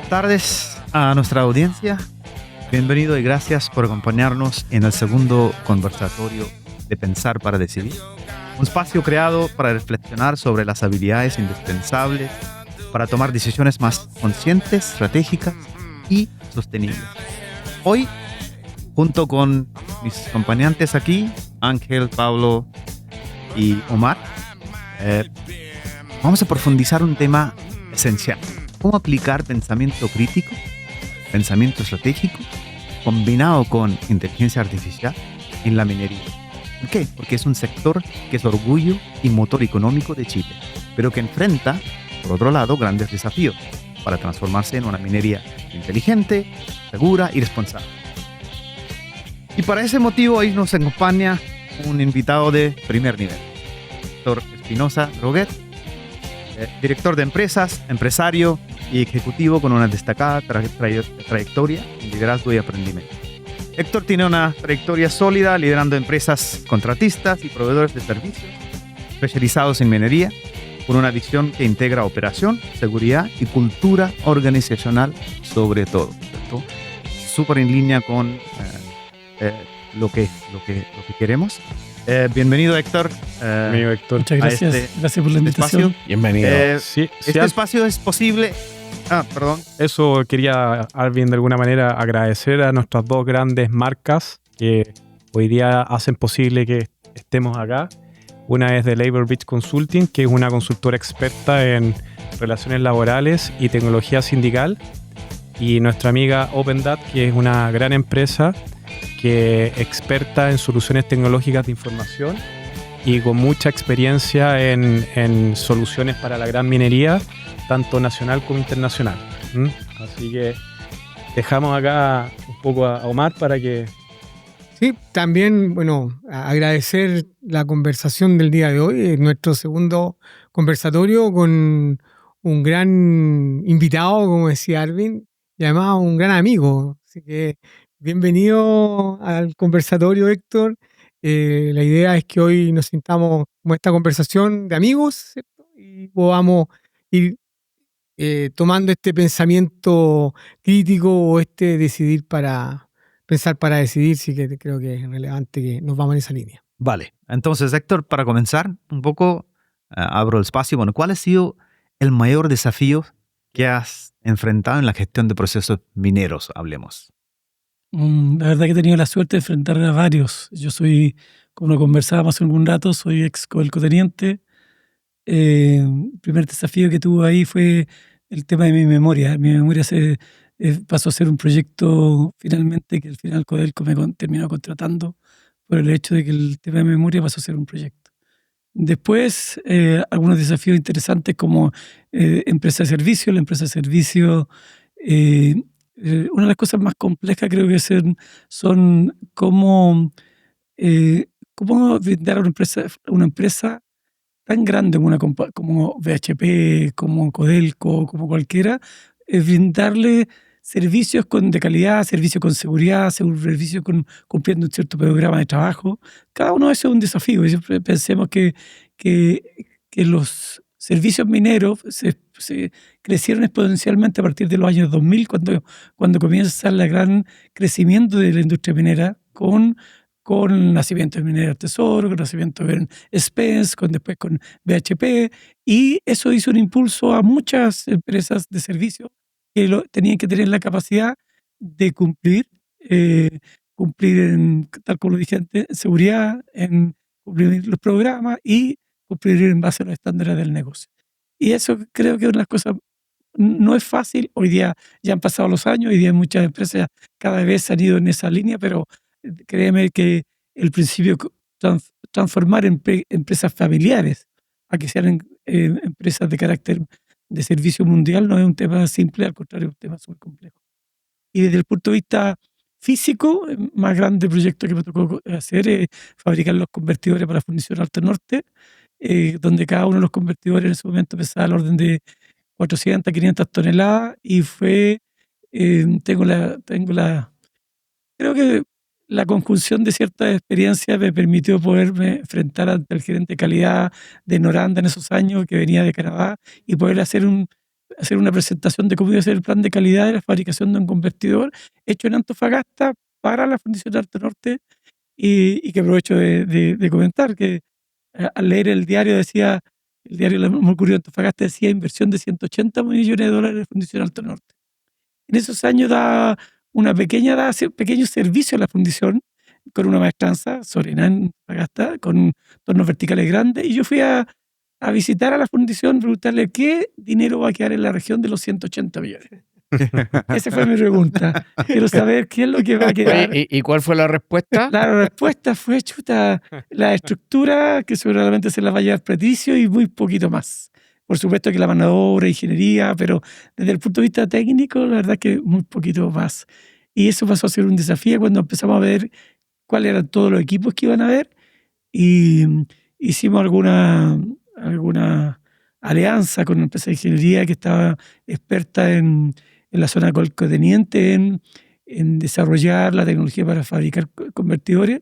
tardes a nuestra audiencia. Bienvenido y gracias por acompañarnos en el segundo conversatorio de Pensar para Decidir. Un espacio creado para reflexionar sobre las habilidades indispensables para tomar decisiones más conscientes, estratégicas y sostenibles. Hoy, junto con mis acompañantes aquí, Ángel, Pablo y Omar, vamos a profundizar un tema esencial. ¿Cómo aplicar pensamiento crítico, pensamiento estratégico, combinado con inteligencia artificial en la minería? ¿Por qué? Porque es un sector que es orgullo y motor económico de Chile, pero que enfrenta, por otro lado, grandes desafíos para transformarse en una minería inteligente, segura y responsable. Y para ese motivo hoy nos acompaña un invitado de primer nivel, Héctor Espinosa Droguet, director de empresas, empresario y ejecutivo con una destacada trayectoria en liderazgo y aprendimiento. Héctor tiene una trayectoria sólida liderando empresas contratistas y proveedores de servicios especializados en minería, con una visión que integra operación, seguridad y cultura organizacional sobre todo. ¿Cierto? Súper en línea con lo que queremos. Bienvenido, Héctor. Bienvenido, Héctor. Muchas gracias. Gracias por la invitación. Espacio. Bienvenido. Este espacio es posible. Perdón. Eso quería, Alvin, de alguna manera agradecer a nuestras dos grandes marcas que hoy día hacen posible que estemos acá. Una es de Labor Beach Consulting, que es una consultora experta en relaciones laborales y tecnología sindical. Y nuestra amiga OpenDat, que es una gran empresa que es experta en soluciones tecnológicas de información y con mucha experiencia en soluciones para la gran minería, tanto nacional como internacional. Así que dejamos acá un poco a Omar para que... Sí, también, agradecer la conversación del día de hoy, nuestro segundo conversatorio con un gran invitado, como decía Arvin, y además un gran amigo. Así que bienvenido al conversatorio, Héctor. La idea es que hoy nos sintamos como esta conversación de amigos, ¿cierto? Y podamos ir tomando este pensamiento crítico o pensar para decidir, sí que creo que es relevante que nos vamos en esa línea. Vale. Entonces, Héctor, para comenzar un poco, abro el espacio. Bueno, ¿cuál ha sido el mayor desafío que has enfrentado en la gestión de procesos mineros? Hablemos. La verdad que he tenido la suerte de enfrentar a varios. Yo soy, como lo conversábamos hace algún rato, soy ex codelcoteniente. El primer desafío que tuve ahí fue el tema de mi memoria. Mi memoria pasó a ser un proyecto finalmente que al final Codelco me terminó contratando por el hecho de que el tema de memoria pasó a ser un proyecto. Después, algunos desafíos interesantes como empresa de servicio. La empresa de servicio, una de las cosas más complejas creo que son cómo brindar a una empresa tan grande como BHP, como Codelco, como cualquiera, brindarle servicios de calidad, servicios con seguridad, servicios cumpliendo un cierto programa de trabajo. Cada uno de esos es un desafío. Y siempre pensemos que los servicios mineros se crecieron exponencialmente a partir de los años 2000, cuando comienza el gran crecimiento de la industria minera con el nacimiento del Minera Tesoro, con el nacimiento de Spence, después con BHP, y eso hizo un impulso a muchas empresas de servicio que tenían que tener la capacidad de cumplir tal como lo dije antes, en seguridad, en cumplir los programas y cumplir en base a los estándares del negocio. Y eso creo que es una cosa, no es fácil. Hoy día ya han pasado los años, hoy día muchas empresas cada vez han ido en esa línea, pero créeme que el principio transformar empresas familiares a que sean empresas de carácter de servicio mundial no es un tema simple, al contrario, es un tema súper complejo. Y desde el punto de vista físico, el más grande proyecto que me tocó hacer es fabricar los convertidores para fundición Alto Norte, donde cada uno de los convertidores en ese momento pesaba al orden de 400, 500 toneladas y creo que la conjunción de ciertas experiencias me permitió poderme enfrentar ante el gerente de calidad de Noranda en esos años, que venía de Canadá, y poder hacer hacer una presentación de cómo iba a ser el plan de calidad de la fabricación de un convertidor hecho en Antofagasta para la Fundición Alto Norte, y que aprovecho de comentar que al leer el diario decía, el diario La Mercurio de Antofagasta decía inversión de 180 millones de dólares en la Fundición Alto Norte. En esos años da pequeño servicio a la fundición con una maestranza, Sorena en Antofagasta, con tornos verticales grandes, y yo fui a visitar a la fundición, preguntarle qué dinero va a quedar en la región de los 180 millones. Esa fue mi pregunta. Quiero saber qué es lo que va a quedar. Oye, ¿y cuál fue la respuesta? La respuesta fue, chuta, la estructura, que seguramente se la va a llevar Patricio, y muy poquito más. Por supuesto que la mano de obra, ingeniería, pero desde el punto de vista técnico, la verdad que muy poquito más. Y eso pasó a ser un desafío cuando empezamos a ver cuáles eran todos los equipos que iban a haber, y hicimos alguna alianza con una empresa de ingeniería que estaba experta en la zona de Colcoteniente en desarrollar la tecnología para fabricar convertidores.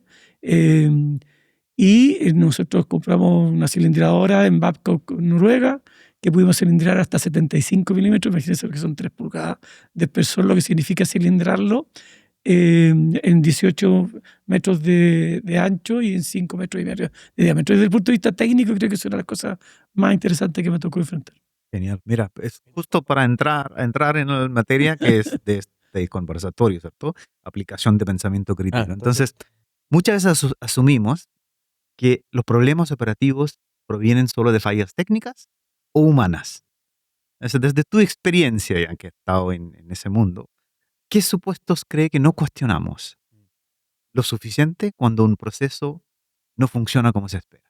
Y nosotros compramos una cilindradora en Babcock, Noruega, que pudimos cilindrar hasta 75 milímetros. Imagínense que son 3 pulgadas de espesor, lo que significa cilindrarlo en 18 metros de ancho y en 5 metros y medio de diámetro. Desde el punto de vista técnico, creo que es una de las cosas más interesantes que me tocó enfrentar. Genial. Mira, es justo para entrar en la materia que es de este conversatorio, ¿cierto? Aplicación de pensamiento crítico. Entonces, muchas veces asumimos que los problemas operativos provienen solo de fallas técnicas o humanas. Desde tu experiencia, ya que has estado en ese mundo, ¿qué supuestos cree que no cuestionamos lo suficiente cuando un proceso no funciona como se espera?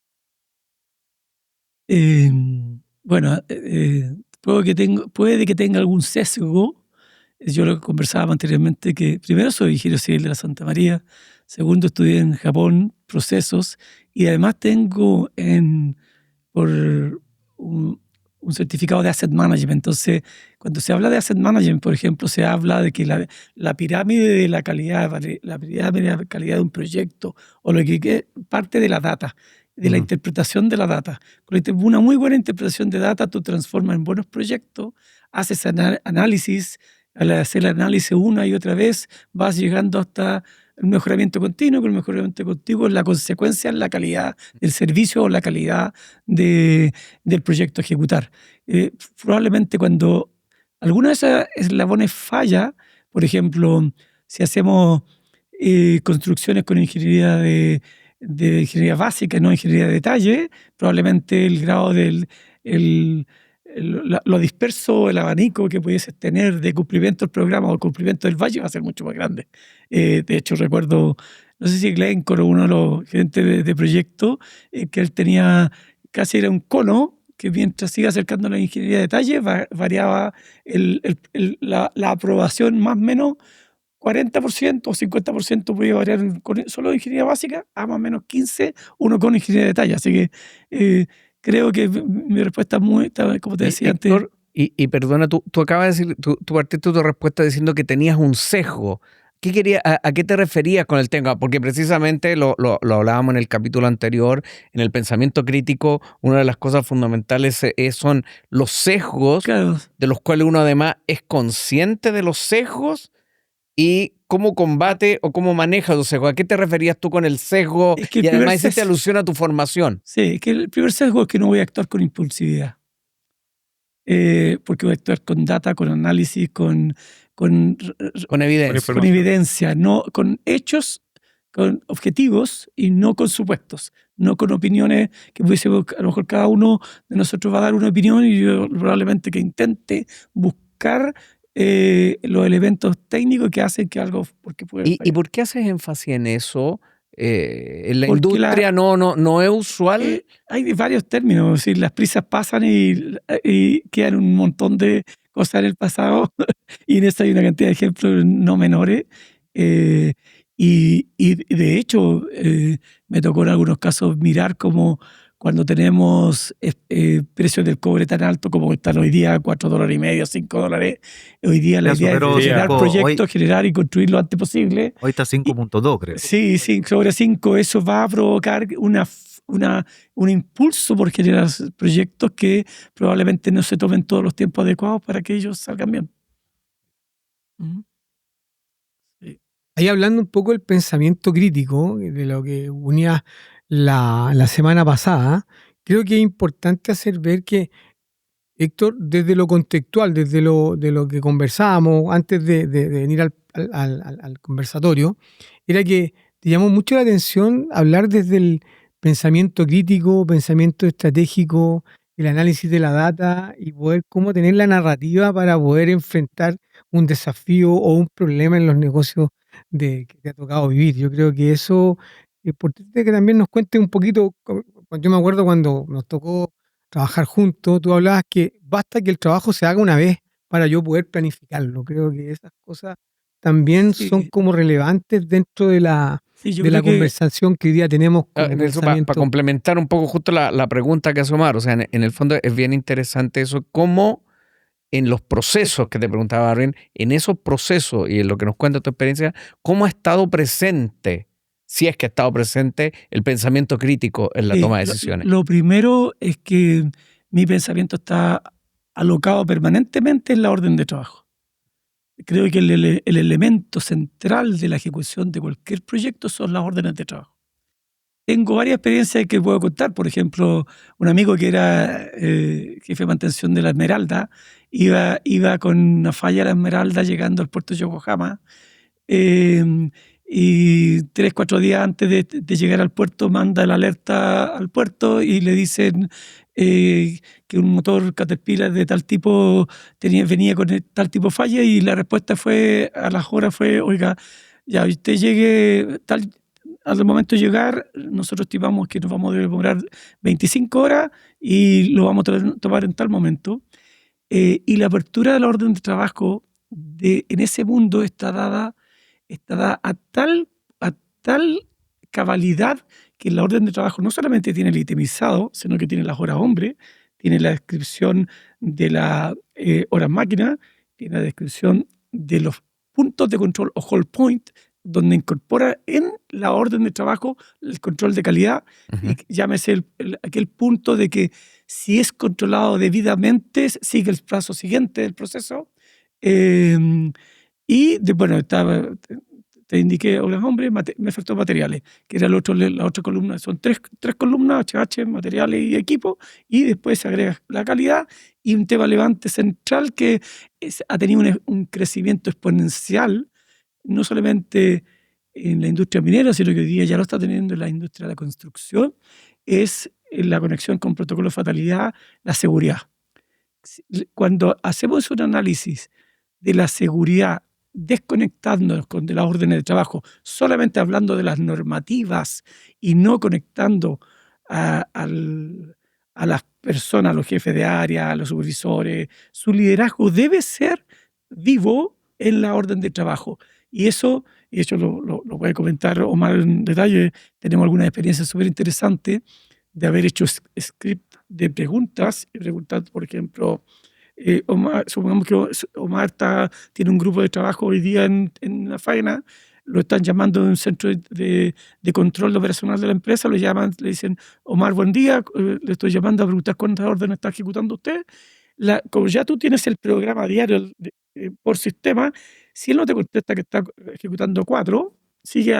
Bueno, puede que tenga algún sesgo. Yo lo conversaba anteriormente, que primero soy ingeniero civil de la Santa María, segundo estudié en Japón procesos, y además tengo por un certificado de Asset Management. Entonces, cuando se habla de Asset Management, por ejemplo, se habla de que la pirámide de la calidad, de un proyecto, o lo que parte de la data, de la interpretación de la data. Con una muy buena interpretación de data, tú transformas en buenos proyectos, haces análisis. Al hacer el análisis una y otra vez, vas llegando hasta el mejoramiento continuo, que el mejoramiento continuo es la consecuencia en la calidad del servicio o la calidad del proyecto a ejecutar. Probablemente cuando alguno de esos eslabones falla, por ejemplo, si hacemos construcciones con ingeniería de ingeniería básica, no ingeniería de detalle, probablemente el grado lo disperso, el abanico que pudieses tener de cumplimiento del programa o cumplimiento del valle va a ser mucho más grande. De hecho, recuerdo, no sé si Glencore, uno de los gerentes de proyecto, que él tenía, casi era un cono, que mientras siga acercando a la ingeniería de detalle, variaba la aprobación más o menos 40% o 50% podía variar con solo ingeniería básica, a más o menos 15%, uno con ingeniería de detalle. Así que creo que mi respuesta es muy, como te decía antes. Y perdona, tú acabas de decir, tú partiste tu respuesta diciendo que tenías un sesgo. ¿A qué te referías con el tema? Porque precisamente lo hablábamos en el capítulo anterior, en el pensamiento crítico, una de las cosas fundamentales son los sesgos, Claro. De los cuales uno además es consciente de los sesgos y cómo combate o cómo maneja los sesgos. ¿A qué te referías tú con el sesgo? Es que y además hiciste alusión a tu formación. Sí, es que el primer sesgo es que no voy a actuar con impulsividad. Porque voy a actuar con data, con análisis, con evidencia. Con evidencia, no con hechos, con objetivos y no con supuestos, no con opiniones que pudiésemos, a lo mejor cada uno de nosotros va a dar una opinión y yo probablemente que intente buscar los elementos técnicos que hacen que algo... ¿Y por qué haces énfasis en eso? En la Porque industria no es usual. Hay varios términos, es decir, las prisas pasan y quedan un montón de cosas en el pasado y en esto hay una cantidad de ejemplos no menores. Y de hecho, me tocó en algunos casos mirar como cuando tenemos precios del cobre tan alto como están hoy día, $4.50, $5, hoy día la idea es generar proyectos, generar y construir lo antes posible. Hoy está 5.2, creo. Sí, sobre 5, eso va a provocar un impulso por generar proyectos que probablemente no se tomen todos los tiempos adecuados para que ellos salgan bien. Ahí hablando un poco del pensamiento crítico, de lo que unía la semana pasada, creo que es importante hacer ver que, Héctor, desde lo contextual, de lo que conversábamos antes de venir al conversatorio, era que te llamó mucho la atención hablar desde el pensamiento crítico, pensamiento estratégico, el análisis de la data y poder cómo tener la narrativa para poder enfrentar un desafío o un problema en los negocios que te ha tocado vivir. Yo creo que eso es importante que también nos cuente un poquito. Yo me acuerdo cuando nos tocó trabajar juntos, tú hablabas que basta que el trabajo se haga una vez para yo poder planificarlo. Creo que esas cosas también son como relevantes dentro de la conversación que hoy día tenemos como Para complementar un poco justo la pregunta que hace Omar, o sea, en el fondo es bien interesante eso, cómo en los procesos que te preguntaba Darwin, en esos procesos y en lo que nos cuenta tu experiencia, cómo ha estado presente, si es que ha estado presente, el pensamiento crítico en la toma de decisiones. Lo primero es que mi pensamiento está alocado permanentemente en la orden de trabajo. Creo que el elemento central de la ejecución de cualquier proyecto son las órdenes de trabajo. Tengo varias experiencias que puedo contar. Por ejemplo, un amigo que era jefe de mantención de la Esmeralda iba con una falla a la Esmeralda llegando al puerto de Yokohama y 3-4 días antes de llegar al puerto manda la alerta al puerto y le dicen que un motor Caterpillar de tal tipo venía con tal tipo de falla y la respuesta fue a las horas fue, oiga, ya usted llegue al momento de llegar, nosotros estimamos que nos vamos a demorar 25 horas y lo vamos a tomar en tal momento. Y la apertura de la orden de trabajo en ese mundo está dada a tal cabalidad que la orden de trabajo no solamente tiene el itemizado, sino que tiene las horas hombre, tiene la descripción de las horas máquina, tiene la descripción de los puntos de control o hold point, donde incorpora en la orden de trabajo el control de calidad, y llámese aquel punto de que si es controlado debidamente, sigue el paso siguiente del proceso. Bueno, te indiqué horas hombre, me faltó materiales, que era la otra columna. Son tres columnas, HH, materiales y equipo, y después se agrega la calidad y un tema relevante central que ha tenido un crecimiento exponencial, no solamente en la industria minera, sino que hoy día ya lo está teniendo en la industria de la construcción, es la conexión con protocolo de fatalidad, la seguridad. Cuando hacemos un análisis de la seguridad, desconectándonos de las órdenes de trabajo, solamente hablando de las normativas y no conectando a las personas, a los jefes de área, a los supervisores, su liderazgo debe ser vivo en la orden de trabajo. Y eso lo puede comentar Omar en detalle. Tenemos algunas experiencias súper interesantes de haber hecho script de preguntas, por ejemplo, supongamos que Omar tiene un grupo de trabajo hoy día en la faena, lo están llamando de un centro de control operacional de la empresa, lo llaman, le dicen, Omar, buen día, le estoy llamando a preguntar cuántas órdenes está ejecutando usted. Como ya tú tienes el programa diario por sistema, si él no te contesta que está ejecutando 4, sigue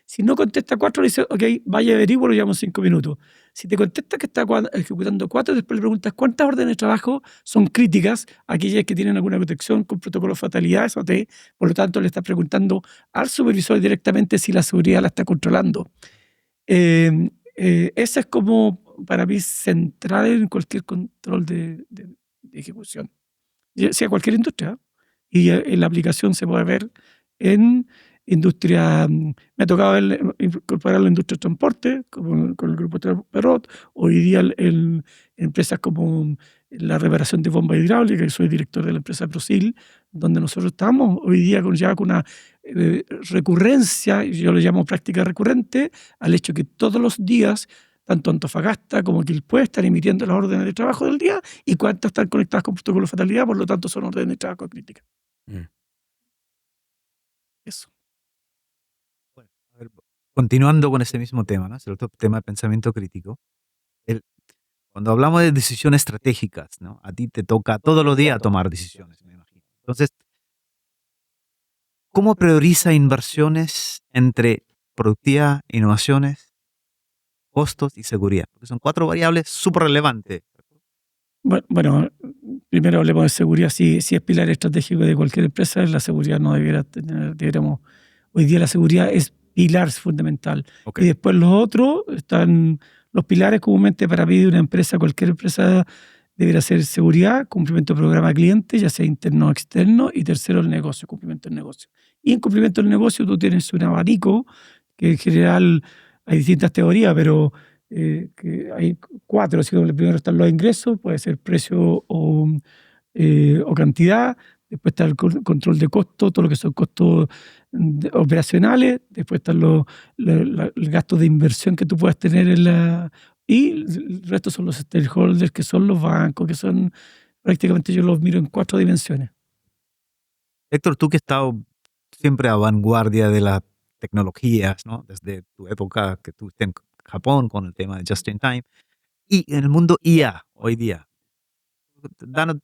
si no contesta 4, le dice, ok, vaya averiguo, lo llamo en 5 minutos. Si te contesta que está ejecutando 4, después le preguntas cuántas órdenes de trabajo son críticas, aquellas que tienen alguna protección con protocolo de fatalidad, SOT, por lo tanto le estás preguntando al supervisor directamente si la seguridad la está controlando. Esa es como, para mí, central en cualquier control de ejecución, sea cualquier industria, y en la aplicación se puede ver en industria. Me ha tocado incorporar la industria de transporte con el grupo Perrot, hoy día en empresas como la reparación de bomba hidráulica, y soy director de la empresa Prosil, donde nosotros estamos hoy día con una recurrencia, yo lo llamo práctica recurrente, al hecho que todos los días tanto Antofagasta como Quilpué están emitiendo las órdenes de trabajo del día y cuántas están conectadas con protocolo de fatalidad, por lo tanto son órdenes de trabajo críticas. Eso. Bueno, a ver, continuando con ese mismo tema, ¿no? Es el otro tema de pensamiento crítico. Cuando hablamos de decisiones estratégicas, ¿no? A ti te toca todos los días tomar decisiones, me imagino. Entonces, ¿cómo prioriza inversiones entre productividad, innovaciones, costos y seguridad? Porque son 4 variables súper relevantes. Bueno, primero hablemos de seguridad. Si es pilar estratégico de cualquier empresa, la seguridad no debiera tener, hoy día la seguridad es pilar fundamental. Okay. Y después los otros están, los pilares comúnmente para mí de una empresa, cualquier empresa debería ser seguridad, cumplimiento del programa cliente, ya sea interno o externo, y tercero el negocio, cumplimiento del negocio. Y en cumplimiento del negocio tú tienes un abanico, que en general hay distintas teorías, pero que hay 4, así como el primero están los ingresos, puede ser precio o cantidad, después está el control de costos, todo lo que son costos operacionales, después están los gastos de inversión que tú puedas tener y el resto son los stakeholders, que son los bancos, que son prácticamente yo los miro en 4 dimensiones. Héctor, tú que has estado siempre a vanguardia de las tecnologías, ¿no? Desde tu época que tú en Japón con el tema de Just in Time y en el mundo IA hoy día.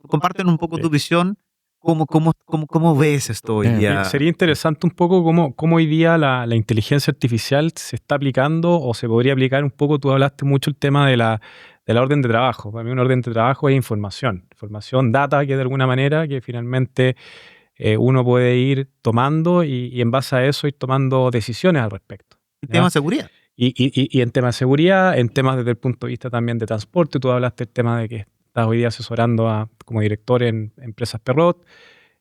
Compártenos un poco tu visión. ¿Cómo ves esto hoy día? Sería interesante un poco cómo hoy día la inteligencia artificial se está aplicando o se podría aplicar un poco. Tú hablaste mucho el tema de la orden de trabajo. Para mí un orden de trabajo es información, data, que de alguna manera que finalmente uno puede ir tomando y en base a eso ir tomando decisiones al respecto. El tema de seguridad. Y en temas de seguridad, en temas desde el punto de vista también de transporte, tú hablaste del tema de que estás hoy día asesorando como director en empresas Perrot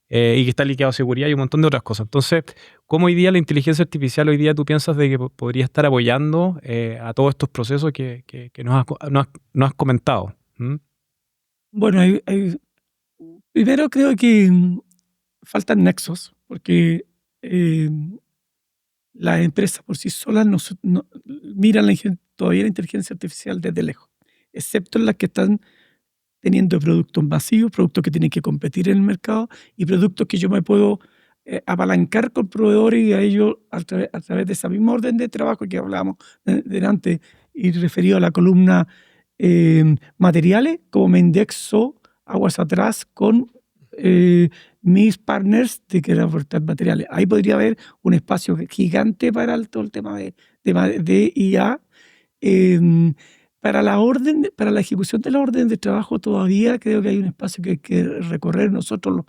y que está liqueado a seguridad y un montón de otras cosas. Entonces, ¿cómo hoy día la inteligencia artificial hoy día tú piensas de que podría estar apoyando a todos estos procesos que nos has comentado? ¿Mm? Bueno, primero creo que faltan nexos, porque las empresas por sí solas no miran todavía la inteligencia artificial desde lejos, excepto en las que están teniendo productos masivos, productos que tienen que competir en el mercado y productos que yo me puedo apalancar con proveedores y a ellos a través de esa misma orden de trabajo que hablábamos delante y referido a la columna materiales, como me indexo aguas atrás con mis partners de que era aportar materiales. Ahí podría haber un espacio gigante para todo el tema de IA. Para la ejecución de la orden de trabajo todavía creo que hay un espacio que hay que recorrer nosotros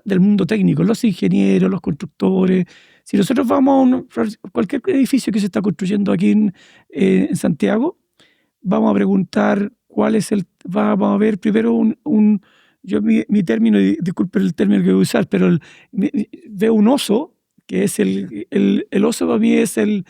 del mundo técnico, los ingenieros, los constructores. Si nosotros vamos a cualquier edificio que se está construyendo aquí en Santiago, vamos a preguntar vamos a ver primero mi término, y disculpe el término que voy a usar, pero veo un oso, que es el oso para mí es el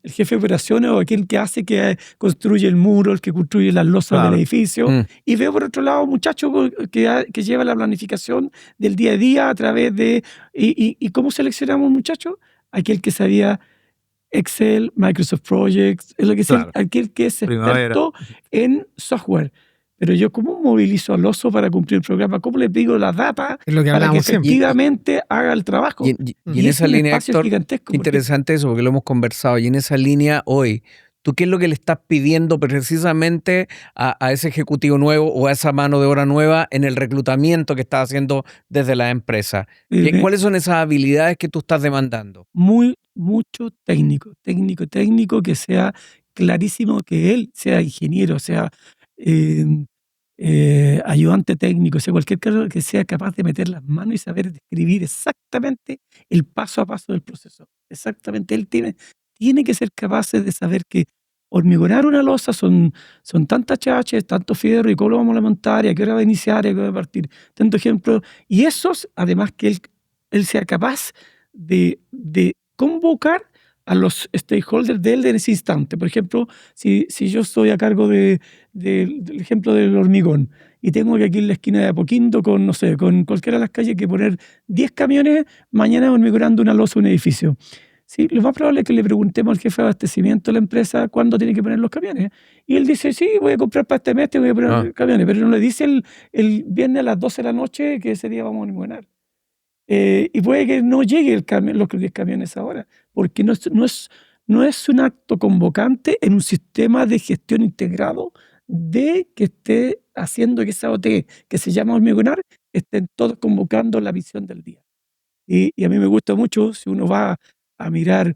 jefe de operaciones o aquel que hace que construye el muro, el que construye las losas del edificio. Y veo por otro lado un muchacho que lleva la planificación del día a día a través de... ¿Y cómo seleccionamos un muchacho? Aquel que sabía Excel, Microsoft Projects, es lo que sea, aquel que es experto en software. Pero yo, ¿cómo movilizo al oso para cumplir el programa? ¿Cómo le pido la data para que efectivamente haga el trabajo? Y en esa línea, Héctor, interesante eso, porque lo hemos conversado. Y en esa línea hoy, ¿tú qué es lo que le estás pidiendo precisamente a ese ejecutivo nuevo o a esa mano de obra nueva en el reclutamiento que estás haciendo desde la empresa? ¿Cuáles son esas habilidades que tú estás demandando? Mucho técnico, que sea clarísimo, que él sea ingeniero, sea ayudante técnico, sea cualquier cargo, que sea capaz de meter las manos y saber describir exactamente el paso a paso del proceso. Exactamente, él tiene que ser capaz de saber que hormigonar una losa son tantas chaches, tanto fierro, y cómo lo vamos a montar, y a qué hora va a iniciar, y a qué hora va a partir. Tanto ejemplo. Y esos, además, que él sea capaz de convocar a los stakeholders de él en ese instante. Por ejemplo, si yo estoy a cargo del ejemplo del hormigón y tengo que aquí en la esquina de Apoquindo con cualquiera de las calles que poner 10 camiones mañana hormigonando una losa a un edificio. Sí, lo más probable es que le preguntemos al jefe de abastecimiento de la empresa cuándo tiene que poner los camiones. Y él dice, sí, voy a comprar para este mes, voy a poner camiones. Pero no le dice el viernes a las 12 de la noche que ese día vamos a hormigonar. Y puede que no llegue los 10 camiones ahora, porque no es un acto convocante en un sistema de gestión integrado de que esté haciendo que esa OT, que se llama Hormigonar, estén todos convocando la visión del día. Y a mí me gusta mucho, si uno va a mirar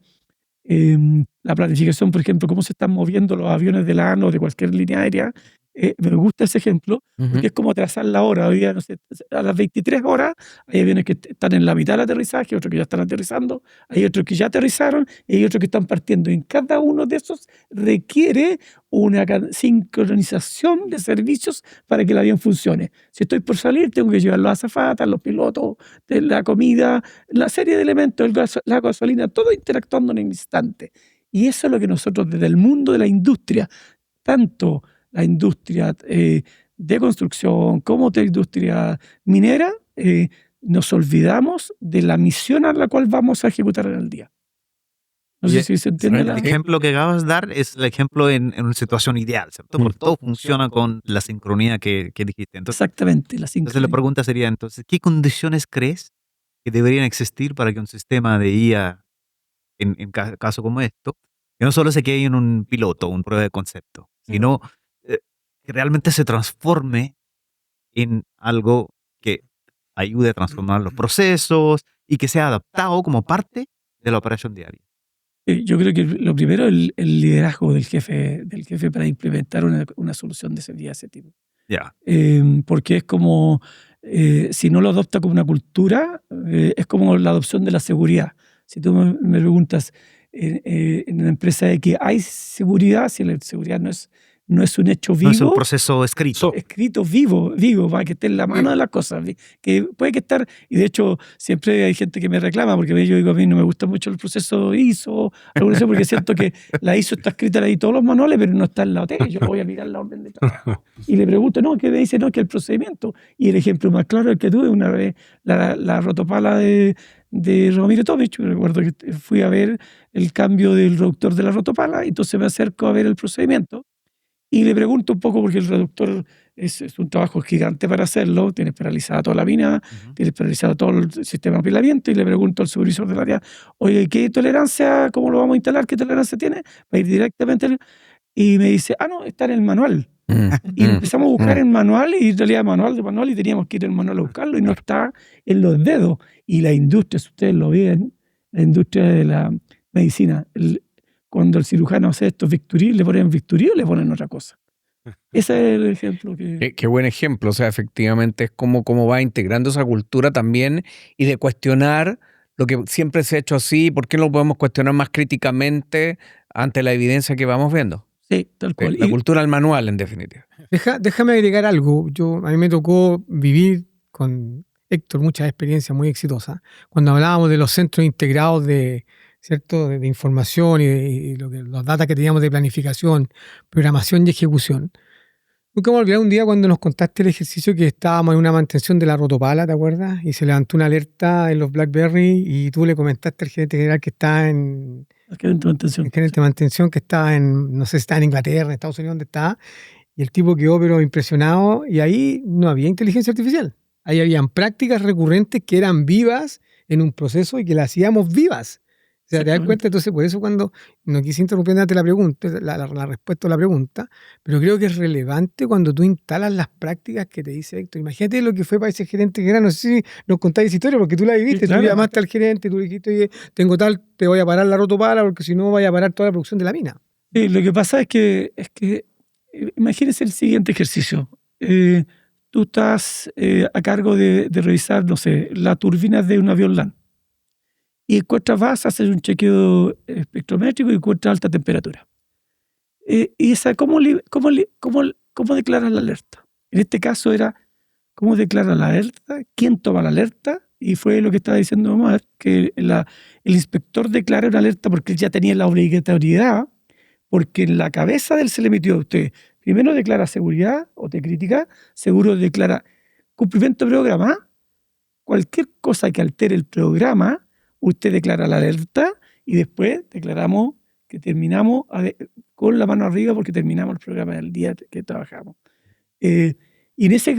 la planificación, por ejemplo, cómo se están moviendo los aviones de la ANA o de cualquier línea aérea, me gusta ese ejemplo, porque es como trazar la hora. Hoy día, no sé, a las 23 horas, hay aviones que están en la mitad del aterrizaje, otros que ya están aterrizando, hay otros que ya aterrizaron y hay otros que están partiendo. Y en cada uno de esos requiere una sincronización de servicios para que el avión funcione. Si estoy por salir, tengo que llevar los azafatas, los pilotos, la comida, la serie de elementos, la gasolina, todo interactuando en un instante. Y eso es lo que nosotros desde el mundo de la industria, tanto la industria de construcción como de la industria minera, nos olvidamos de la misión a la cual vamos a ejecutar en el día. No sé si se entiende. El ejemplo que acabas de dar es el ejemplo en una situación ideal, ¿cierto? Porque todo funciona con la sincronía que dijiste. Entonces, exactamente, la sincronía. Entonces la pregunta sería, entonces, ¿qué condiciones crees que deberían existir para que un sistema de IA, en caso como esto, que no solo se quede en un piloto, un prueba de concepto, sino que realmente se transforme en algo que ayude a transformar los procesos y que sea adaptado como parte de la operación diaria? Yo creo que lo primero es el liderazgo del jefe para implementar una solución de ese tipo. Ya. Porque es como, si no lo adopta como una cultura, es como la adopción de la seguridad. Si tú me preguntas, en una empresa de que hay seguridad, si la seguridad no es un hecho vivo. No es un proceso escrito. Escrito vivo, para que esté en la mano de las cosas. Que puede que estar, y de hecho siempre hay gente que me reclama, porque yo digo, a mí no me gusta mucho el proceso ISO, porque siento que la ISO está escrita ahí todos los manuales, pero no está en la OT. Yo voy a mirar la orden de trabajo. Y le pregunto, no, que me dice, no, que el procedimiento. Y el ejemplo más claro es el que tuve una vez, la rotopala de Ramiro Tomic. Me recuerdo que fui a ver el cambio del reductor de la rotopala, y entonces me acerco a ver el procedimiento. Y le pregunto un poco, porque el reductor es un trabajo gigante para hacerlo, tienes paralizada toda la mina, tienes paralizado todo el sistema de apilamiento, y le pregunto al supervisor del área, oye, ¿qué tolerancia, cómo lo vamos a instalar, qué tolerancia tiene? Para ir directamente, y me dice, no, está en el manual. Y empezamos a buscar el manual, y en realidad manual, y teníamos que ir al manual a buscarlo, y no está en los dedos. Y la industria, si ustedes lo ven, la industria de la medicina, cuando el cirujano hace estos bisturí, ¿le ponen bisturí o le ponen otra cosa? Ese es el ejemplo que... Qué buen ejemplo. O sea, efectivamente es cómo va integrando esa cultura también, y de cuestionar lo que siempre se ha hecho así, ¿por qué no lo podemos cuestionar más críticamente ante la evidencia que vamos viendo? Sí, tal cual. La cultura al manual, en definitiva. Déjame agregar algo. A mí me tocó vivir con Héctor muchas experiencias muy exitosas. Cuando hablábamos de los centros integrados ¿cierto? de información y los datos que teníamos de planificación, programación y ejecución. Nunca me olvidé un día cuando nos contaste el ejercicio que estábamos en una mantención de la rotopala, ¿te acuerdas? Y se levantó una alerta en los BlackBerry, y tú le comentaste al gerente general que está en... El gerente de mantención. El gerente de mantención que está no sé si está en Inglaterra, en Estados Unidos, ¿dónde está? Y el tipo quedó pero impresionado, y ahí no había inteligencia artificial. Ahí habían prácticas recurrentes que eran vivas en un proceso y que las hacíamos vivas. O sea, te das cuenta. Entonces, por eso, cuando no quise interrumpir darte la pregunta, la respuesta a la pregunta, pero creo que es relevante cuando tú instalas las prácticas que te dice Héctor. Imagínate lo que fue para ese gerente que era, no sé si nos contáis esa historia, porque tú la viviste, sí, claro. Tú llamaste al gerente, tú le dijiste, oye, tengo tal, te voy a parar la rotopala, porque si no vaya a parar toda la producción de la mina. Sí, lo que pasa es que imagínense el siguiente ejercicio. Tú estás a cargo de revisar, no sé, las turbinas de un avión LAN. Y vas a hacer un chequeo espectrométrico y encuentras alta temperatura. Y esa, ¿cómo declaras la alerta? En este caso era, ¿cómo declara la alerta? ¿Quién toma la alerta? Y fue lo que estaba diciendo Omar, que el inspector declara una alerta porque él ya tenía la obligatoriedad, porque en la cabeza de él se le metió a usted. Primero declara seguridad o te critica, seguro declara cumplimiento de programa. Cualquier cosa que altere el programa, usted declara la alerta, y después declaramos que terminamos con la mano arriba porque terminamos el programa del día que trabajamos. Y en ese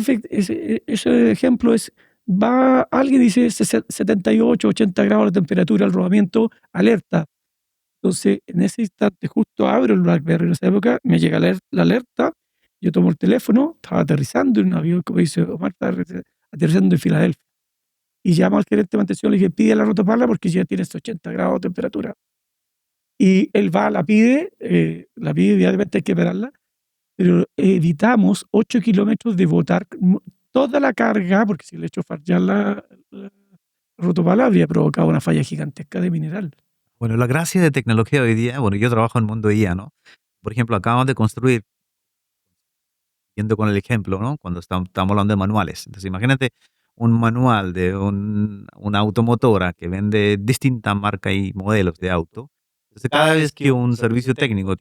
ejemplo es va alguien y dice 78, 80 grados de temperatura, el rodamiento, alerta. Entonces, en ese instante, justo abro el BlackBerry en esa época, me llega la alerta, yo tomo el teléfono, estaba aterrizando en un avión, como dice Omar, estaba aterrizando en Filadelfia. Y llamo al gerente de mantención, le dije, pide la rotopala porque ya tienes 80 grados de temperatura. Y él va, la pide, evidentemente hay que esperarla, pero evitamos 8 kilómetros de botar toda la carga, porque si le echo fallar la rotopala habría provocado una falla gigantesca de mineral. Bueno, la gracia de tecnología hoy día, bueno, yo trabajo en el mundo IA, ¿no? Por ejemplo, acabamos de construir, yendo con el ejemplo, ¿no? Cuando estamos hablando de manuales. Entonces, imagínate un manual de una automotora que vende distintas marcas y modelos de auto. Entonces, cada vez que un servicio técnico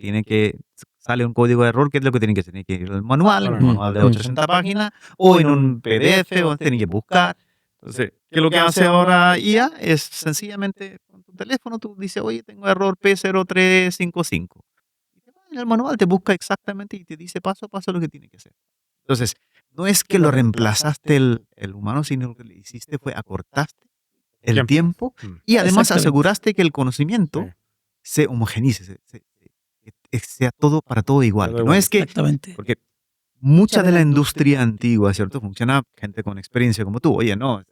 sale un código de error, ¿qué es lo que tiene que hacer? Tiene que ir al manual, un manual de 800 páginas, o en un PDF, o tiene que buscar. Entonces, ¿qué es lo que hace ahora IA? Es sencillamente con tu teléfono, tú dices, oye, tengo error P0355. En el manual te busca exactamente y te dice paso a paso lo que tiene que hacer. Entonces, no es que lo reemplazaste el humano, sino que lo que le hiciste fue acortaste el tiempo y además Exactamente. aseguraste que el conocimiento se homogenice, sea todo para todo igual. Todo No es que, Exactamente. porque mucha de la industria antigua, ¿cierto? Funciona gente con experiencia como tú. Oye, no,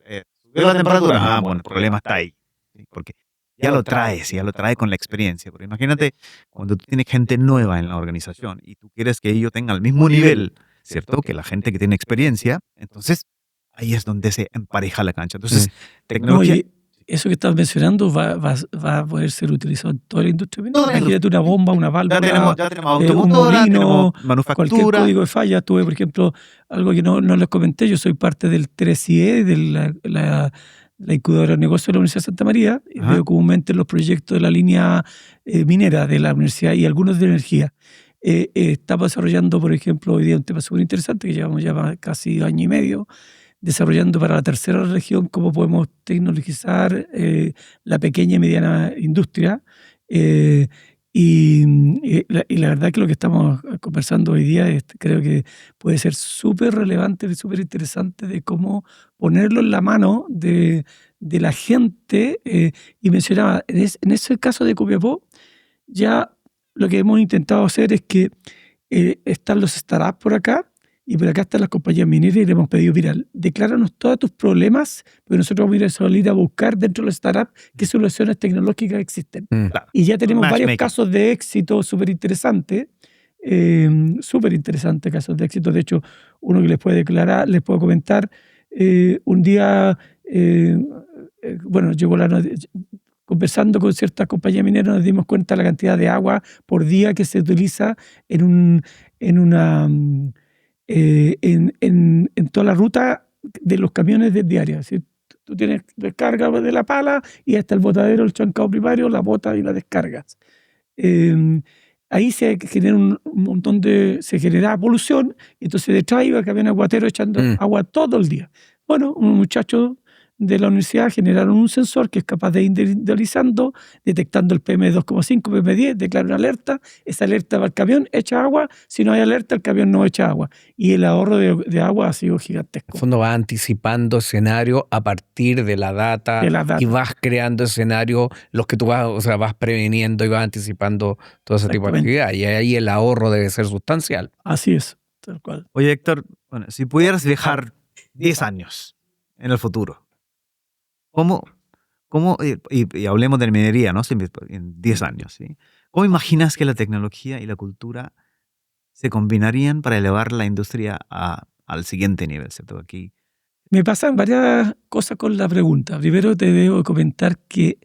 subió la temperatura. Ah, bueno, el problema está ahí. ¿Sí? Porque ya lo trae con la experiencia. Pero imagínate cuando tú tienes gente nueva en la organización y tú quieres que ellos tengan el mismo nivel, ¿cierto? Que la gente que tiene experiencia, entonces ahí es donde se empareja la cancha. Entonces, No, tecnología... y eso que estás mencionando va a poder ser utilizado en toda la industria minera. Toda la Imagínate una bomba, una válvula, Ya tenemos un automotora, molino, tenemos cualquier manufactura. código de falla. Tuve, por ejemplo, algo que no les comenté, yo soy parte del 3IE, de la incubadora de negocios de la Universidad de Santa María, y Ajá. veo comúnmente los proyectos de la línea minera de la universidad y algunos de energía. Estamos desarrollando, por ejemplo, hoy día un tema súper interesante que llevamos ya casi año y medio, desarrollando para la tercera región cómo podemos tecnologizar la pequeña y mediana industria. Y la verdad que lo que estamos conversando hoy día creo que puede ser súper relevante y súper interesante de cómo ponerlo en la mano de la gente. Y mencionaba, en ese caso de Copiapó, ya lo que hemos intentado hacer es que están los startups por acá, y por acá están las compañías mineras y le hemos pedido, mira, decláranos todos tus problemas, porque nosotros vamos a salir a buscar dentro de los startups qué soluciones tecnológicas existen. Claro. Y ya tenemos varios Matchmaking. casos de éxito súper interesantes, casos de éxito. De hecho, uno que les puedo comentar, un día, bueno, conversando con ciertas compañías mineras, nos dimos cuenta de la cantidad de agua por día que se utiliza en toda la ruta de los camiones diarios. Es decir, tú tienes descarga de la pala y hasta el botadero, el chancado primario, la bota y la descargas. Ahí se genera un montón se genera polución, y entonces detrás iba el camión aguatero echando agua todo el día. Bueno, un muchacho de la universidad generaron un sensor que es capaz de ir individualizando, detectando el PM2,5, PM10, declara una alerta, esa alerta va al camión, echa agua, si no hay alerta el camión no echa agua, y el ahorro de agua ha sido En gigantesco. el fondo vas anticipando escenarios a partir de la data, y vas creando escenarios los que tú vas preveniendo y vas anticipando todo ese tipo de Exactamente. actividad. Y ahí el ahorro debe ser sustancial. Así es, tal cual. Oye, Héctor, bueno, si pudieras viajar 10 años en el futuro, y hablemos de minería, ¿no? En 10 años, ¿sí? ¿Cómo imaginas que la tecnología y la cultura se combinarían para elevar la industria al siguiente nivel, ¿cierto? Aquí. Me pasan varias cosas con la pregunta. Primero te debo comentar que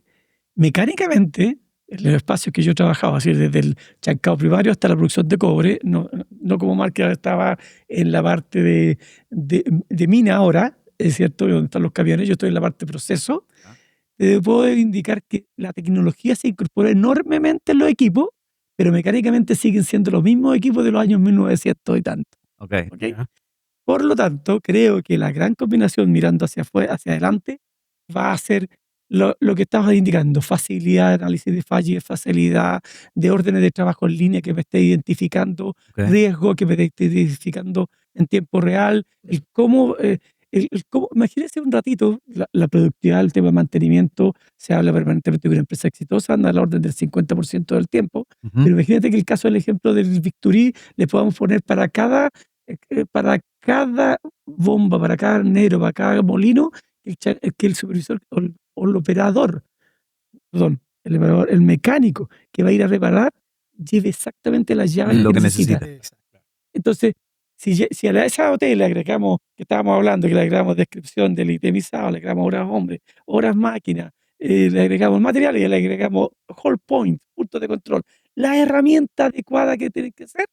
mecánicamente, en los espacios que yo trabajaba, así desde el chancado primario hasta la producción de cobre, no como marca estaba en la parte de mina ahora, es cierto, donde están los camiones, yo estoy en la parte de proceso. Te puedo indicar que la tecnología se incorporó enormemente en los equipos, pero mecánicamente siguen siendo los mismos equipos de los años 1900 y tanto. Ok. ¿Ok? Por lo tanto, creo que la gran combinación mirando hacia adelante va a ser lo que estabas indicando: facilidad de análisis de fallas, facilidad de órdenes de trabajo en línea que me esté identificando, Ok. riesgo que me esté identificando en tiempo real, el cómo Imagínense un ratito la productividad, el tema de mantenimiento, se habla permanentemente de una empresa exitosa, anda al orden del 50% del tiempo, Ujú. pero imagínate que el caso del ejemplo del Victory le podamos poner para cada bomba, para cada negro, para cada molino, que el supervisor o el operador, perdón, el mecánico que va a ir a reparar, lleve exactamente las llaves Lo que que necesita. necesita. Entonces, si a esa OT le agregamos, que estábamos hablando, que le agregamos descripción del itemizado, le agregamos horas hombre, horas máquina, le agregamos materiales y le agregamos hold point, punto de control, la herramienta adecuada que tiene que ser,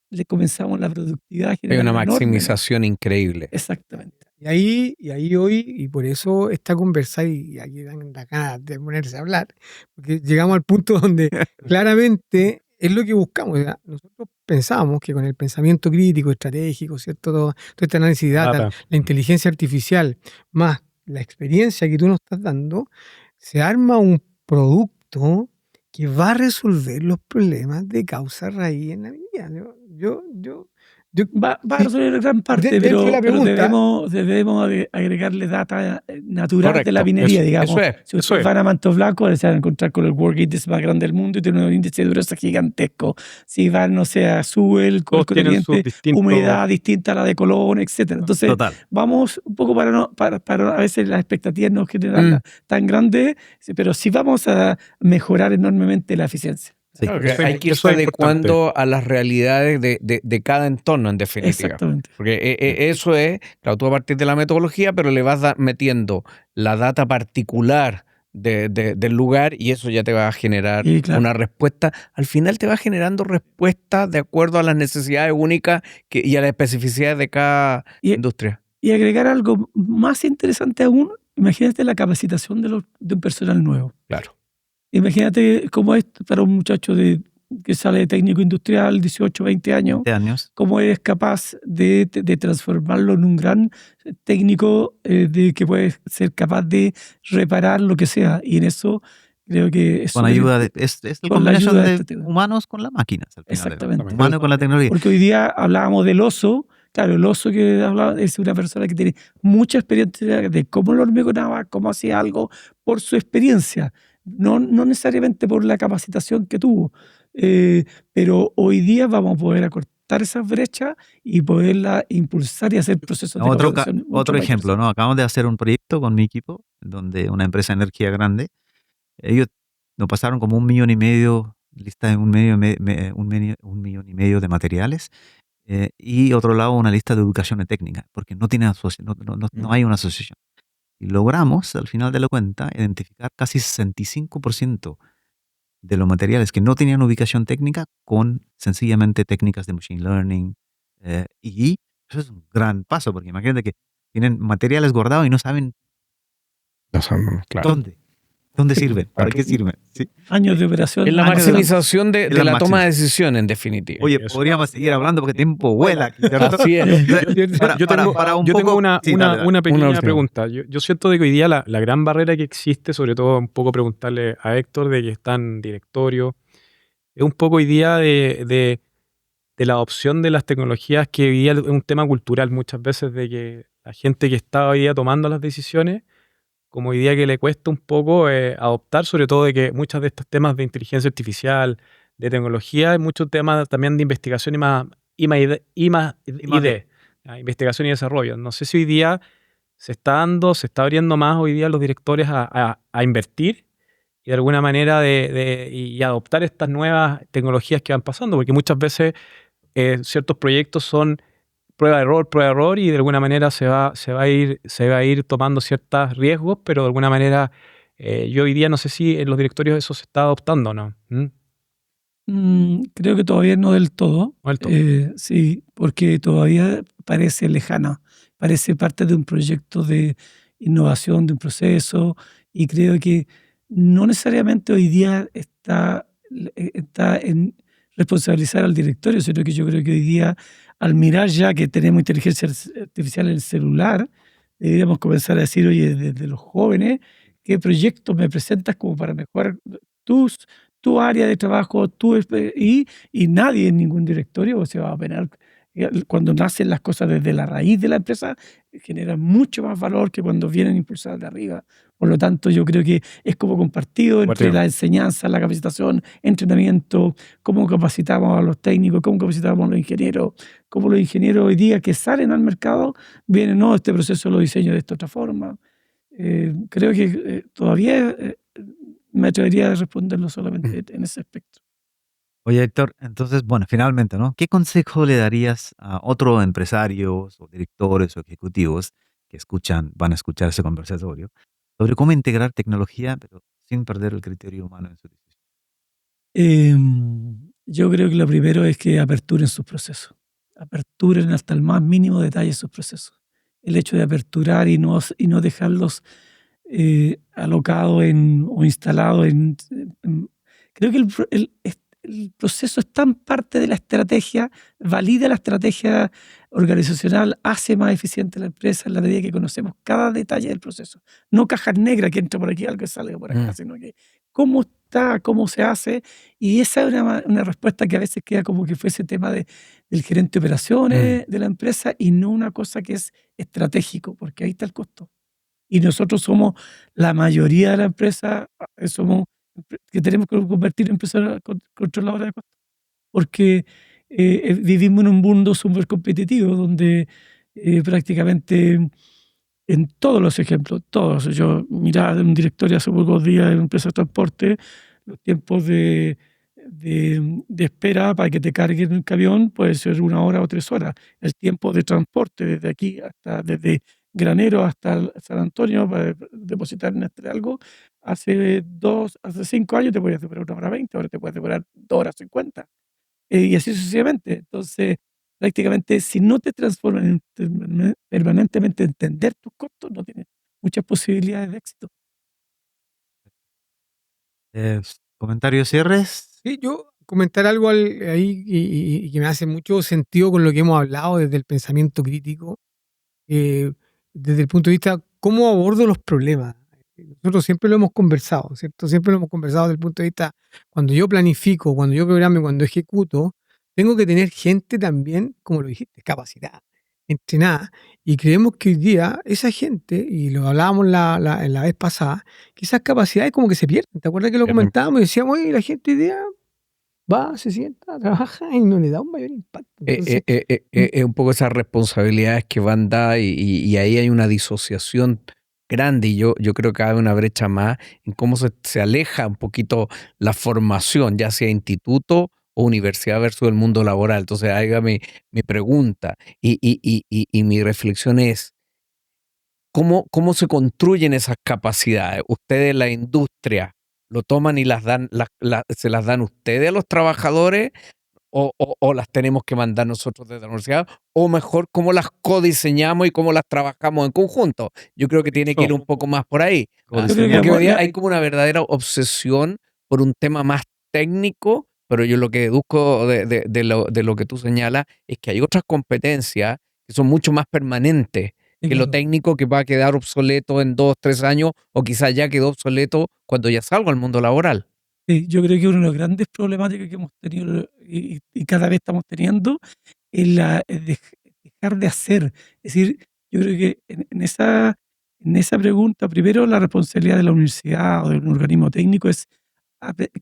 le comenzamos la productividad a Hay generar una enorme. maximización increíble. Exactamente. Y ahí hoy, y por eso esta conversa, y aquí dan la ganas de ponerse a hablar, porque llegamos al punto donde claramente es lo que buscamos. ¿Verdad? Nosotros pensábamos que con el pensamiento crítico, estratégico, ¿cierto? Todo este análisis de data, Data. la inteligencia artificial, más la experiencia que tú nos estás dando, se arma un producto que va a resolver los problemas de causa raíz en la vida. Va a sí, resolver gran parte, dentro de la pero pregunta, debemos agregarle data natural de la Correcto. minería, Eso digamos. es. Si ustedes van a Mantos Blancos, se van a encontrar con el World Index más grande del mundo y tiene un índice de dureza gigantesco. Si van, no sé, a Sewell, con el Todos tienen sus contribuyente, distintos... humedad distinta a la de Colón, etcétera. Entonces, Total. vamos un poco para a veces las expectativas no generarlas tan grandes, pero sí vamos a mejorar enormemente la eficiencia. Sí. Claro, que Eso- hay que eso irse es importante. adecuando a las realidades de cada entorno, en definitiva. Exactamente. Porque eso es, claro, tú a partir de la metodología, pero le vas metiendo la data particular del lugar y eso ya te va a generar Y claro. una respuesta. Al final te va generando respuestas de acuerdo a las necesidades únicas y a las especificidades de cada Y- industria. Y agregar algo más interesante aún, imagínate la capacitación de un personal nuevo. Claro. Imagínate cómo es para un muchacho que sale de técnico industrial, 18, 20 años, 20 años. cómo eres capaz de transformarlo en un gran técnico que puede ser capaz de reparar lo que sea. Y en eso creo que es Con súper ayuda importante. es la Con la combinación ayuda de de este tema. humanos con las máquinas. Al final, Exactamente. humano con la tecnología. Porque hoy día hablábamos del oso. Claro, el oso que hablaba es una persona que tiene mucha experiencia de cómo lo hormigonaba, cómo hacía algo, por su experiencia, no necesariamente por la capacitación que tuvo. Pero hoy día vamos a poder acortar esas brechas y poderla impulsar y hacer procesos de capacitación mucho Otro más ejemplo, ¿no? Acabamos de hacer un proyecto con mi equipo, donde una empresa de energía grande, ellos nos pasaron como 1,5 millones, lista de 1,5 millones de materiales, y otro lado una lista de educación técnica, porque no tiene no hay una asociación. Y logramos, al final de la cuenta, identificar casi 65% de los materiales que no tenían ubicación técnica con sencillamente técnicas de machine learning. Y eso es un gran paso, porque imagínate que tienen materiales guardados y no saben Claro. dónde sirven, para qué sirven. ¿Sí? años de operación. Es la años- maximización de la la toma de maximización. decisiones, en definitiva. Oye, Eso. podríamos seguir hablando porque el tiempo vuela aquí, ¿cierto? Así es. Yo tengo una Una pequeña última. pregunta. Yo siento de que hoy día la gran barrera que existe, sobre todo un poco preguntarle a Héctor de que está en directorio, es un poco hoy día de la adopción de las tecnologías, que hoy día es un tema cultural muchas veces, de que la gente que está hoy día tomando las decisiones, como hoy día que le cuesta un poco adoptar, sobre todo de que muchos de estos temas de inteligencia artificial, de tecnología, hay muchos temas también de investigación I+D, investigación y desarrollo. No sé si hoy día se está abriendo más hoy día los directores a invertir y de alguna manera y adoptar estas nuevas tecnologías que van pasando, porque muchas veces ciertos proyectos son prueba-error, y de alguna manera se va a ir tomando ciertos riesgos, pero de alguna manera yo hoy día no sé si en los directorios eso se está adoptando o no. Creo que todavía no del todo. No del todo. Sí, porque todavía parece lejana, parece parte de un proyecto de innovación, de un proceso, y creo que no necesariamente hoy día está en responsabilizar al directorio, sino que yo creo que hoy día, al mirar ya que tenemos inteligencia artificial en el celular, deberíamos comenzar a decir, oye, desde los jóvenes, ¿qué proyectos me presentas como para mejorar tu área de trabajo, y nadie en ningún directorio se va a penar cuando nacen las cosas desde la raíz de la empresa, generan mucho más valor que cuando vienen impulsadas de arriba. Por lo tanto, yo creo que es como compartido entre la enseñanza, la capacitación, entrenamiento, cómo capacitamos a los técnicos, cómo capacitamos a los ingenieros, cómo los ingenieros hoy día que salen al mercado vienen, no, este proceso lo diseño de esta otra forma. Creo que todavía me atrevería a responderlo solamente en ese aspecto. Oye, Héctor, entonces, bueno, finalmente, ¿no? ¿Qué consejo le darías a otros empresarios o directores o ejecutivos que van a escuchar ese conversatorio sobre cómo integrar tecnología, pero sin perder el criterio humano en su decisión? Yo creo que lo primero es que aperturen sus procesos. Aperturen hasta el más mínimo detalle sus procesos. El hecho de aperturar y no dejarlos alocados o instalados creo que el proceso es tan parte de la estrategia, valida la estrategia organizacional, hace más eficiente la empresa en la medida que conocemos cada detalle del proceso. No cajas negras que entra por aquí, algo que sale por acá, sino que cómo está, cómo se hace. Y esa es una respuesta que a veces queda como que fuese tema del gerente de operaciones de la empresa y no una cosa que es estratégico, porque ahí está el costo. Y nosotros somos la mayoría de la empresa, somos que tenemos que convertir en empresas controladoras de costos. Porque vivimos en un mundo súper competitivo donde prácticamente en todos los ejemplos, todos, yo miraba en un directorio hace pocos días de una empresa de transporte, los tiempos de espera para que te carguen el camión puede ser 1 hora o 3 horas. El tiempo de transporte desde aquí desde Granero hasta San Antonio para depositar en algo, hace 5 años te podías demorar 1 hora 20, ahora te puedes demorar 2 horas 50. Y así sucesivamente. Entonces, prácticamente, si no te transformas permanentemente en entender tus costos, no tienes muchas posibilidades de éxito. ¿Comentarios cierres? Sí, yo comentar algo ahí y que me hace mucho sentido con lo que hemos hablado desde el pensamiento crítico, desde el punto de vista cómo abordo los problemas. Nosotros siempre lo hemos conversado, ¿cierto? Siempre lo hemos conversado desde el punto de vista, cuando yo planifico, cuando yo programo, cuando ejecuto, tengo que tener gente también, como lo dijiste, capacitada, entrenada. Y creemos que hoy día esa gente, y lo hablábamos la vez pasada, que esas capacidades como que se pierden. ¿Te acuerdas que lo comentábamos y decíamos, oye, la gente hoy día va, se sienta, trabaja y no le da un mayor impacto? Entonces, Es un poco esas responsabilidades que van dadas y ahí hay una disociación grande y yo creo que hay una brecha más en cómo se aleja un poquito la formación, ya sea instituto o universidad versus el mundo laboral. Entonces, hágame mi pregunta y mi reflexión es, ¿cómo se construyen esas capacidades? Ustedes, la industria, lo toman y se las dan ustedes a los trabajadores o las tenemos que mandar nosotros desde la universidad, o mejor, cómo las codiseñamos y cómo las trabajamos en conjunto. Yo creo que tiene que ir un poco más por ahí. Porque hoy día hay como una verdadera obsesión por un tema más técnico, pero yo lo que deduzco de lo que tú señalas es que hay otras competencias que son mucho más permanentes que lo técnico, que va a quedar obsoleto en 2, 3 años, o quizás ya quedó obsoleto cuando ya salgo al mundo laboral. Sí, yo creo que una de las grandes problemáticas que hemos tenido y cada vez estamos teniendo es dejar de hacer. Es decir, yo creo que en esa pregunta, primero la responsabilidad de la universidad o de un organismo técnico es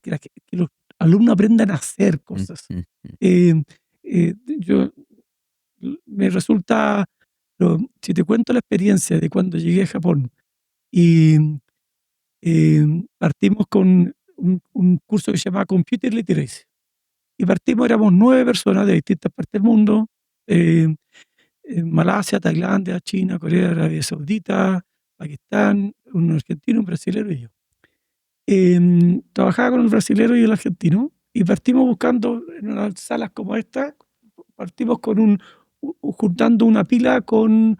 que los alumnos aprendan a hacer cosas. Me resulta, si te cuento la experiencia de cuando llegué a Japón y partimos con un curso que se llama Computer Literacy. Y éramos 9 personas de distintas partes del mundo, Malasia, Tailandia, China, Corea, Arabia Saudita, Pakistán, un argentino, un brasilero y yo. Trabajaba con el brasilero y el argentino y partimos buscando en unas salas como esta, partimos juntando una pila con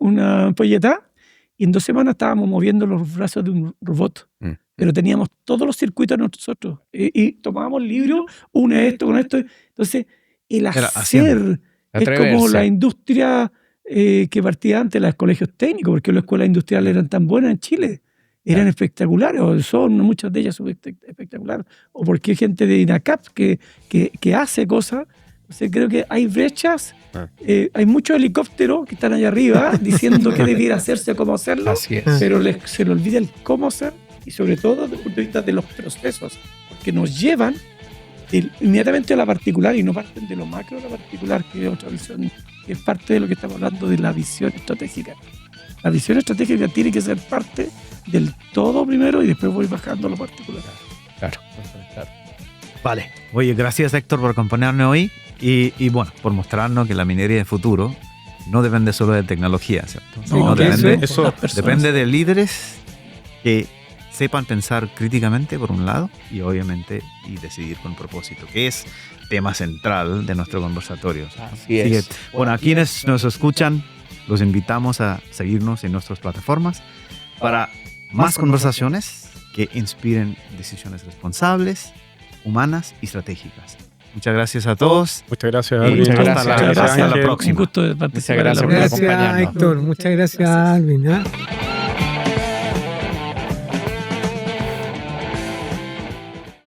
una ampolleta. Y en 2 semanas estábamos moviendo los brazos de un robot. Pero teníamos todos los circuitos nosotros. Y tomábamos libros, esto con esto. Entonces, el hacer es como la industria que partía antes, los colegios técnicos, porque las escuelas industriales eran tan buenas en Chile. Eran espectaculares, o son, muchas de ellas son espectaculares. O porque hay gente de INACAP que hace cosas. Entonces creo que hay brechas, hay muchos helicópteros que están allá arriba diciendo qué debiera hacerse, cómo hacerlo, Así es. pero se le olvida el cómo hacer y sobre todo desde el punto de vista de los procesos, porque nos llevan inmediatamente a la particular y no parten de lo macro a la particular, que es otra visión, que es parte de lo que estamos hablando de la visión estratégica. La visión estratégica tiene que ser parte del todo primero y después voy bajando a lo particular. Claro. Vale. Oye, gracias Héctor por acompañarnos hoy y bueno, por mostrarnos que la minería del futuro no depende solo de tecnología, ¿cierto? No, que depende, eso las personas. depende de líderes que sepan pensar críticamente por un lado y obviamente y decidir con propósito, que es tema central de nuestro conversatorio. Así Así es. que, bueno, a quienes nos escuchan, los invitamos a seguirnos en nuestras plataformas para más conversaciones que inspiren decisiones responsables, humanas y estratégicas. Muchas gracias a todos. Muchas gracias, Y Alvin. muchas Hasta gracias. la- Hasta la Ángel. próxima. Un gusto de participar. gracias en por la Gracias, acompañarnos. Héctor. Muchas gracias, Alvin. ¿ah?